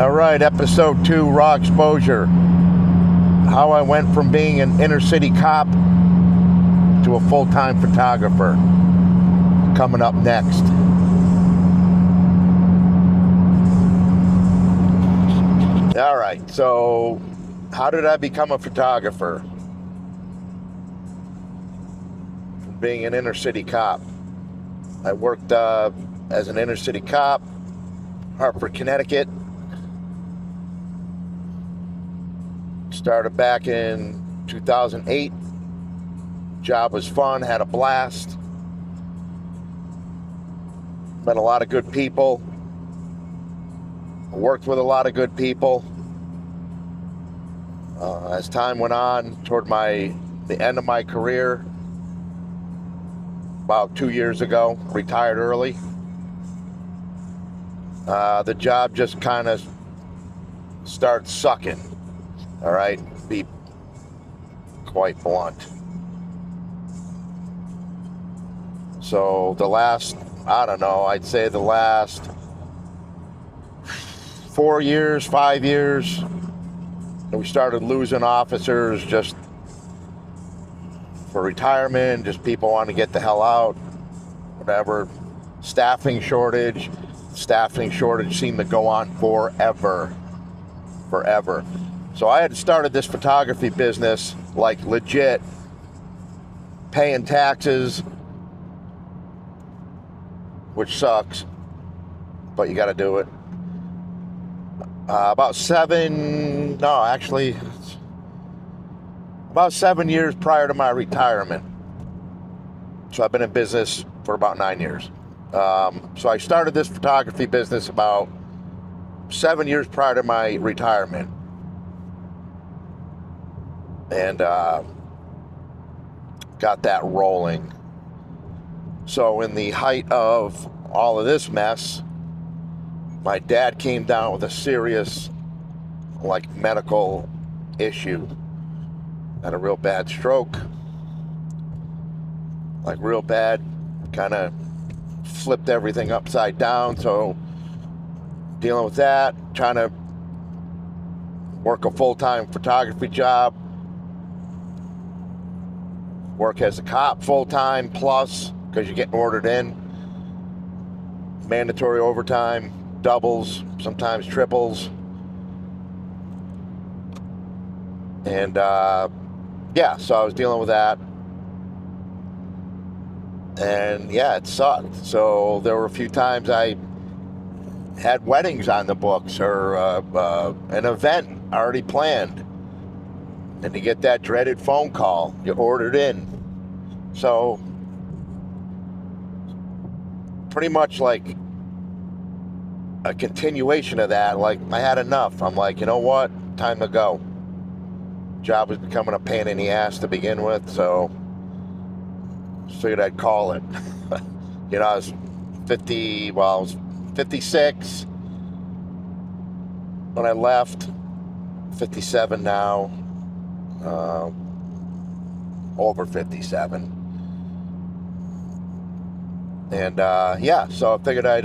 All right, episode 2, raw exposure. How I went from being an inner city cop to a full-time photographer. Coming up next. All right, so how did I become a photographer? From being an inner city cop. I worked as an inner city cop, Hartford, Connecticut. Started back in 2008. Job was fun, had a blast. Met a lot of good people. Worked with a lot of good people. As time went on, toward the end of my career, about 2 years ago, retired early. The job just kind of started sucking. All right, be quite blunt. So I'd say the last 4 years, 5 years, we started losing officers just for retirement, just people wanting to get the hell out, whatever. Staffing shortage seemed to go on forever. So I had started this photography business, like legit, paying taxes, which sucks, but you got to do it. About 7 years prior to my retirement. So I've been in business for about 9 years. So I started this photography business about 7 years prior to my retirement. And got that rolling. So in the height of all of this mess, my dad came down with a serious, medical issue. Had a real bad stroke. Real bad, kind of flipped everything upside down. So dealing with that, trying to work a full-time photography job, work as a cop full-time plus, because you're getting ordered in, mandatory overtime, doubles, sometimes triples. And so I was dealing with that. And it sucked. So there were a few times I had weddings on the books or an event already planned. And you get that dreaded phone call, you're ordered in. So pretty much like a continuation of that, I had enough. I'm like, you know what? Time to go. Job was becoming a pain in the ass to begin with, so figured I'd call it. I was 56 when I left, 57 now, over 57. And so I figured I'd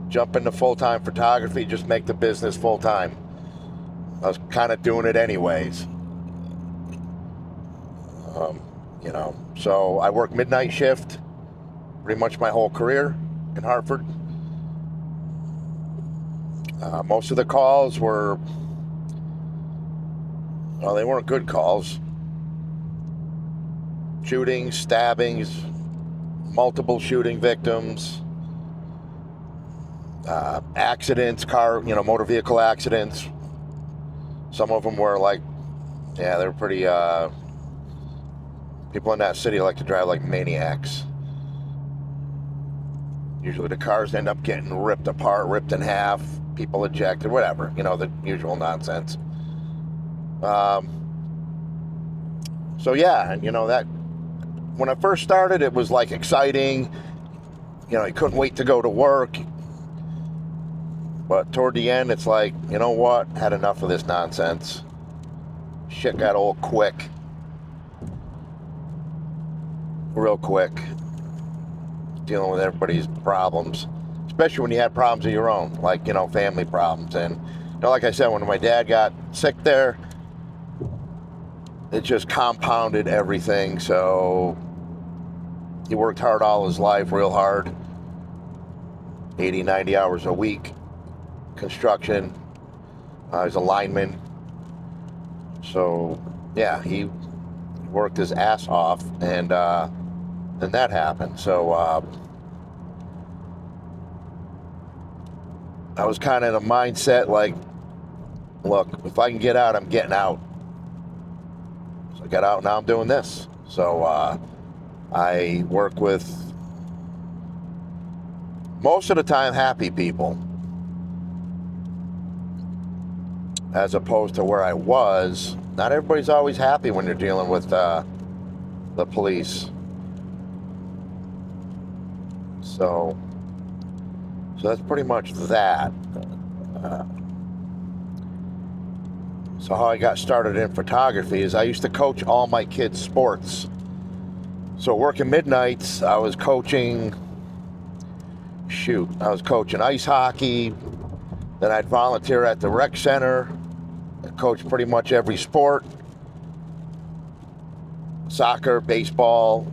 jump into full-time photography, just make the business full-time. I was kind of doing it anyways. So I worked midnight shift pretty much my whole career in Hartford. Most of the calls were, they weren't good calls. Shootings, stabbings, multiple shooting victims, accidents, motor vehicle accidents. Some of them were they're pretty, people in that city like to drive like maniacs. Usually the cars end up getting ripped apart, ripped in half, people ejected, whatever, the usual nonsense. And that, when I first started, it was exciting. You couldn't wait to go to work. But toward the end, it's you know what? Had enough of this nonsense. Shit got old quick. Real quick. Dealing with everybody's problems. Especially when you had problems of your own, family problems. And like I said, when my dad got sick there, it just compounded everything. So he worked hard all his life, real hard, 80, 90 hours a week, construction. He's a lineman. So, yeah, he worked his ass off, and then that happened. So I was kind of in a mindset like, look, if I can get out, I'm getting out. So I got out, now I'm doing this. So I work with, most of the time, happy people, as opposed to where I was. Not everybody's always happy when you're dealing with the police. So that's pretty much that. So how I got started in photography is I used to coach all my kids' sports. So working midnights, I was coaching ice hockey. Then I'd volunteer at the rec center. I coached pretty much every sport. Soccer, baseball,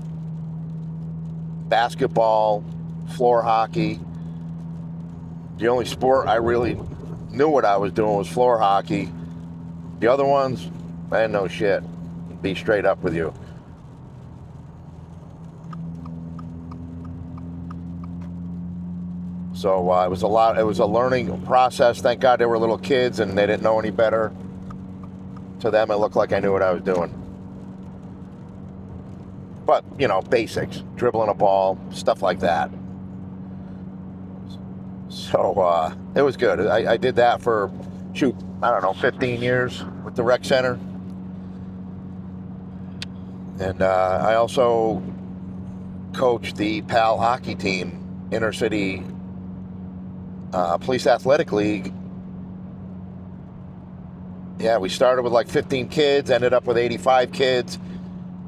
basketball, floor hockey. The only sport I really knew what I was doing was floor hockey. The other ones, I had no shit. Be straight up with you. So it was a learning process. Thank God they were little kids and they didn't know any better. To them, it looked like I knew what I was doing. But, basics, dribbling a ball, stuff like that. So it was good. I did that for, 15 years with the rec center. And I also coached the PAL hockey team, inner city police athletic league. Yeah, we started with like 15 kids, ended up with 85 kids.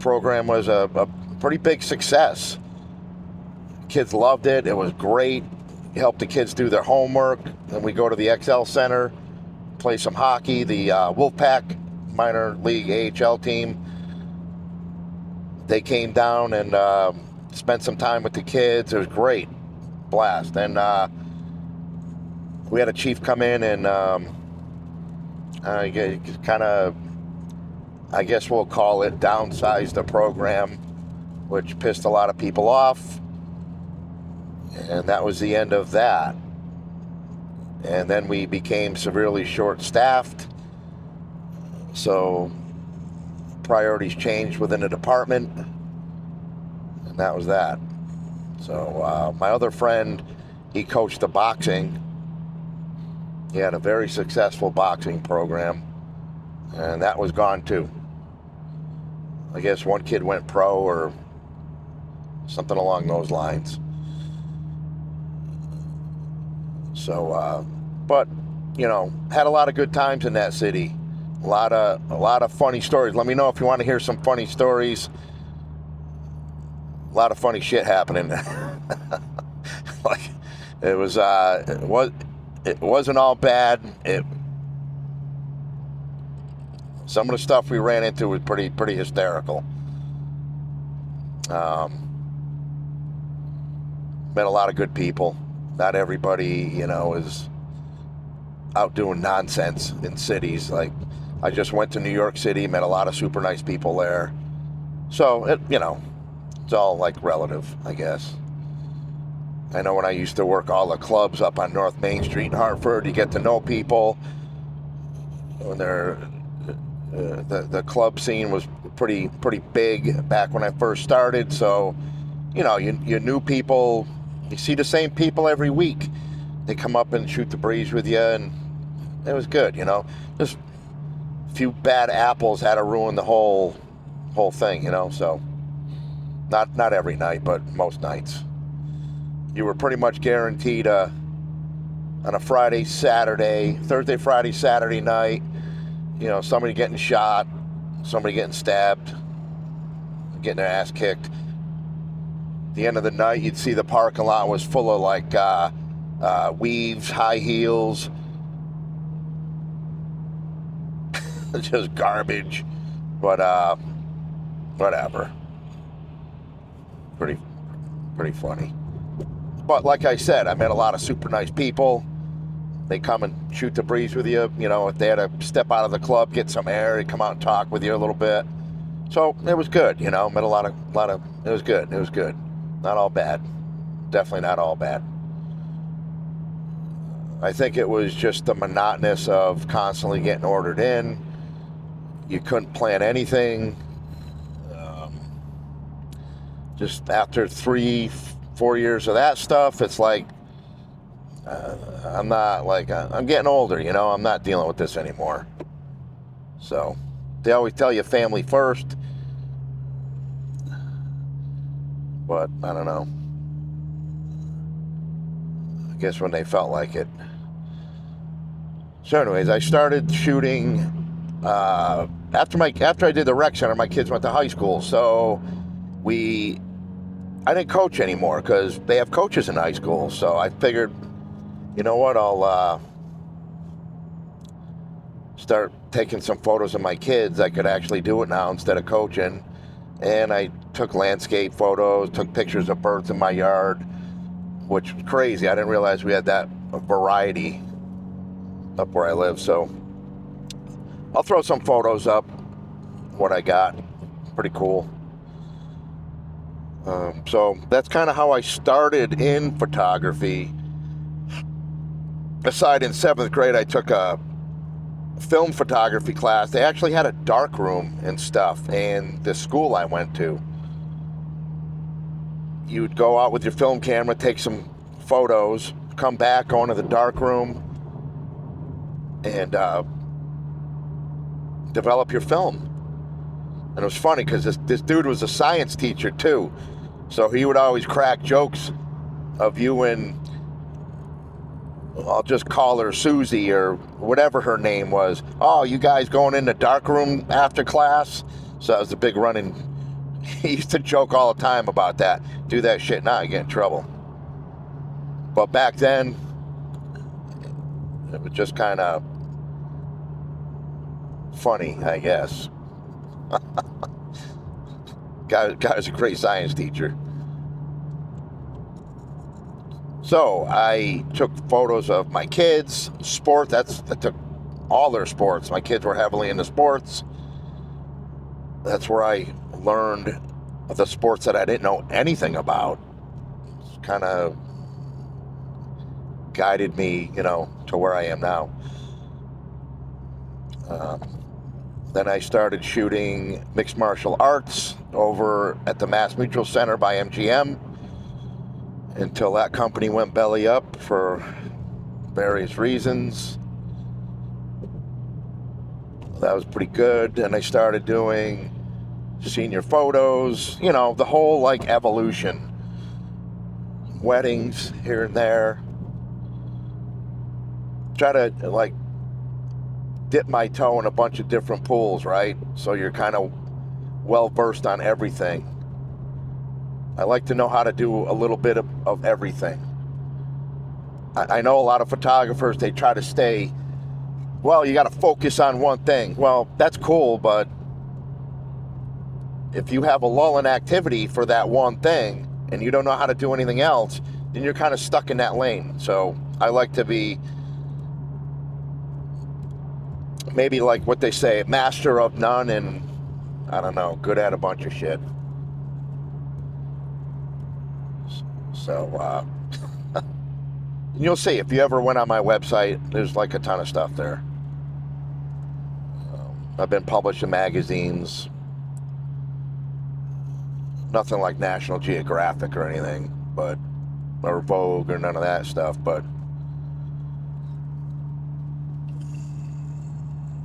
Program was a pretty big success. Kids loved it. It was great. Helped the kids do their homework. Then we go to the XL Center, play some hockey. The Wolfpack minor league AHL team, they came down and spent some time with the kids. It was great. Blast. And we had a chief come in and kind of, I guess we'll call it, downsize the program, which pissed a lot of people off. And that was the end of that. And then we became severely short-staffed. So priorities changed within the department. And that was that. So my other friend, he coached the boxing. He had a very successful boxing program. And that was gone too. I guess one kid went pro or something along those lines. So, but, had a lot of good times in that city. A lot of funny stories. Let me know if you want to hear some funny stories. A lot of funny shit happening. Like, it wasn't all bad. Some of the stuff we ran into was pretty hysterical. Met a lot of good people. Not everybody, is out doing nonsense in cities. Like, I just went to New York City, met a lot of super nice people there. So, it's all like relative, I guess. I know when I used to work all the clubs up on North Main Street in Hartford, you get to know people. When the club scene was pretty big back when I first started. So, you knew people. You see the same people every week. They come up and shoot the breeze with you, and it was good, Just a few bad apples had to ruin the whole thing, So not every night, but most nights. You were pretty much guaranteed on a Thursday, Friday, Saturday night, somebody getting shot, somebody getting stabbed, getting their ass kicked. The end of the night, you'd see the parking lot was full of like weaves, high heels, just garbage. But whatever. Pretty funny. But like I said, I met a lot of super nice people. They come and shoot the breeze with you. You know, if they had to step out of the club, get some air, they come out and talk with you a little bit. So it was good, you know. Met a lot of. It was good. It was good. Not all bad. Definitely not all bad. I think it was just the monotonous of constantly getting ordered in. You couldn't plan anything. Just after 3-4 years of that stuff, it's like I'm not like I'm getting older, you know. I'm not dealing with this anymore. So they always tell you family first, but I don't know. I guess when they felt like it. So anyways, I started shooting after I did the rec center. My kids went to high school, so I didn't coach anymore because they have coaches in high school. So I figured, you know what, I'll start taking some photos of my kids. I could actually do it now instead of coaching. And I took landscape photos, took pictures of birds in my yard, which was crazy. I didn't realize we had that variety up where I live. So I'll throw some photos up, what I got. Pretty cool. So that's kind of how I started in photography. Aside in 7th grade, I took a film photography class. They actually had a dark room and stuff in the school I went to. You'd go out with your film camera, take some photos, come back, go into the dark room, and develop your film. And it was funny because this dude was a science teacher too. So he would always crack jokes of you and, I'll just call her Susie or whatever her name was. Oh, you guys going in the dark room after class? So that was a big running. He used to joke all the time about that. Do that shit now, you get in trouble. But back then, it was just kind of funny, I guess. Guy was a great science teacher. So I took photos of my kids, sport. I took all their sports. My kids were heavily into sports. That's where I learned the sports that I didn't know anything about. It's kind of guided me, you know, to where I am now. Then I started shooting mixed martial arts over at the Mass Mutual Center by MGM until that company went belly up for various reasons. That was pretty good. And I started doing senior photos, you know, the whole like evolution. Weddings here and there. Try to like dip my toe in a bunch of different pools, right? So you're kind of well versed on everything. I like to know how to do a little bit of everything. I know a lot of photographers, they try to stay, well, you got to focus on one thing. Well, that's cool, but if you have a lull in activity for that one thing and you don't know how to do anything else, then you're kind of stuck in that lane. So I like to be maybe like what they say, master of none and, I don't know, good at a bunch of shit. So, you'll see, if you ever went on my website, there's like a ton of stuff there. I've been published in magazines. Nothing like National Geographic or anything, but, or Vogue or none of that stuff, but,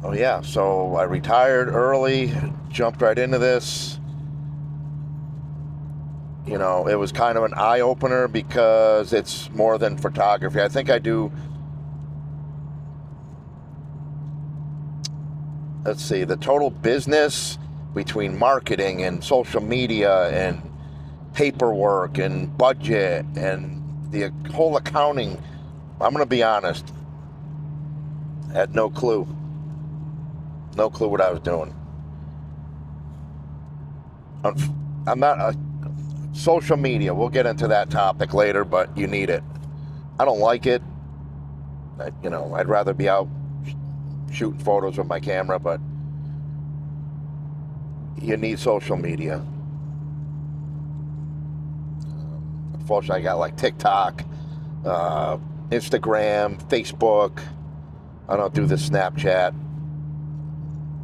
oh yeah, so I retired early, jumped right into this. You know, it was kind of an eye-opener because it's more than photography. I think I do, let's see, the total business between marketing and social media and paperwork and budget and the whole accounting, I'm going to be honest, I had no clue. No clue what I was doing. I'm not social media. We'll get into that topic later, but you need it. I don't like it. I'd rather be out shooting photos with my camera, but you need social media. Unfortunately, I got like TikTok, Instagram, Facebook. I don't do the Snapchat.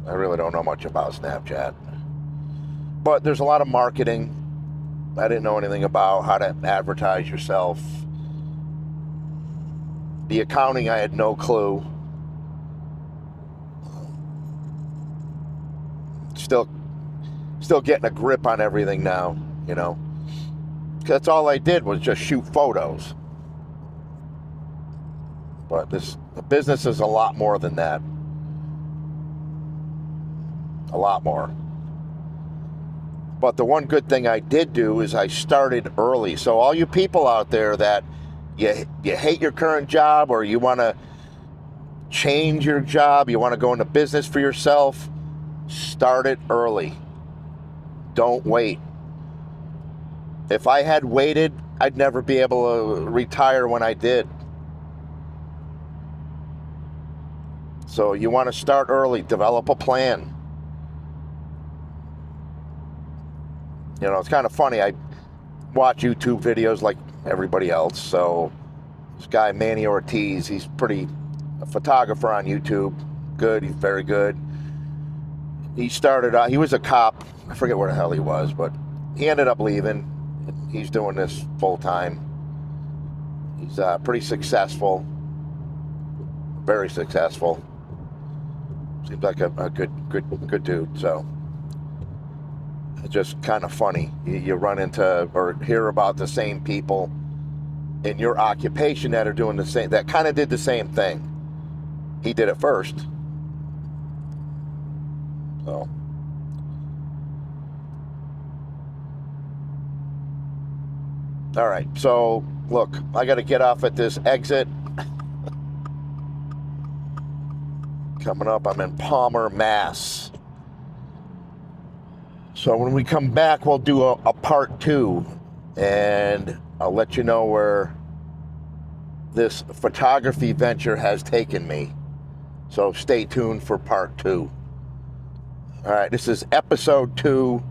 I really don't know much about Snapchat. But there's a lot of marketing. I didn't know anything about how to advertise yourself. The accounting, I had no clue. Still getting a grip on everything now, That's all I did was just shoot photos. But the business is a lot more than that. A lot more. But the one good thing I did do is I started early. So all you people out there that you hate your current job, or you want to change your job, you want to go into business for yourself, start it early. Don't wait. If I had waited, I'd never be able to retire when I did. So you want to start early, develop a plan. It's kind of funny. I watch YouTube videos like everybody else. So this guy, Manny Ortiz, he's a photographer on YouTube. Good, he's very good. He started out, he was a cop. I forget where the hell he was, but he ended up leaving. He's doing this full time. He's pretty successful. Very successful. Seems like a good dude. So it's just kind of funny. You run into or hear about the same people in your occupation that are doing the same, that kind of did the same thing. He did it first. So. All right, so look, I got to get off at this exit. Coming up, I'm in Palmer, Mass. So when we come back, we'll do a part 2, and I'll let you know where this photography venture has taken me. So stay tuned for part 2. All right, this is episode 2.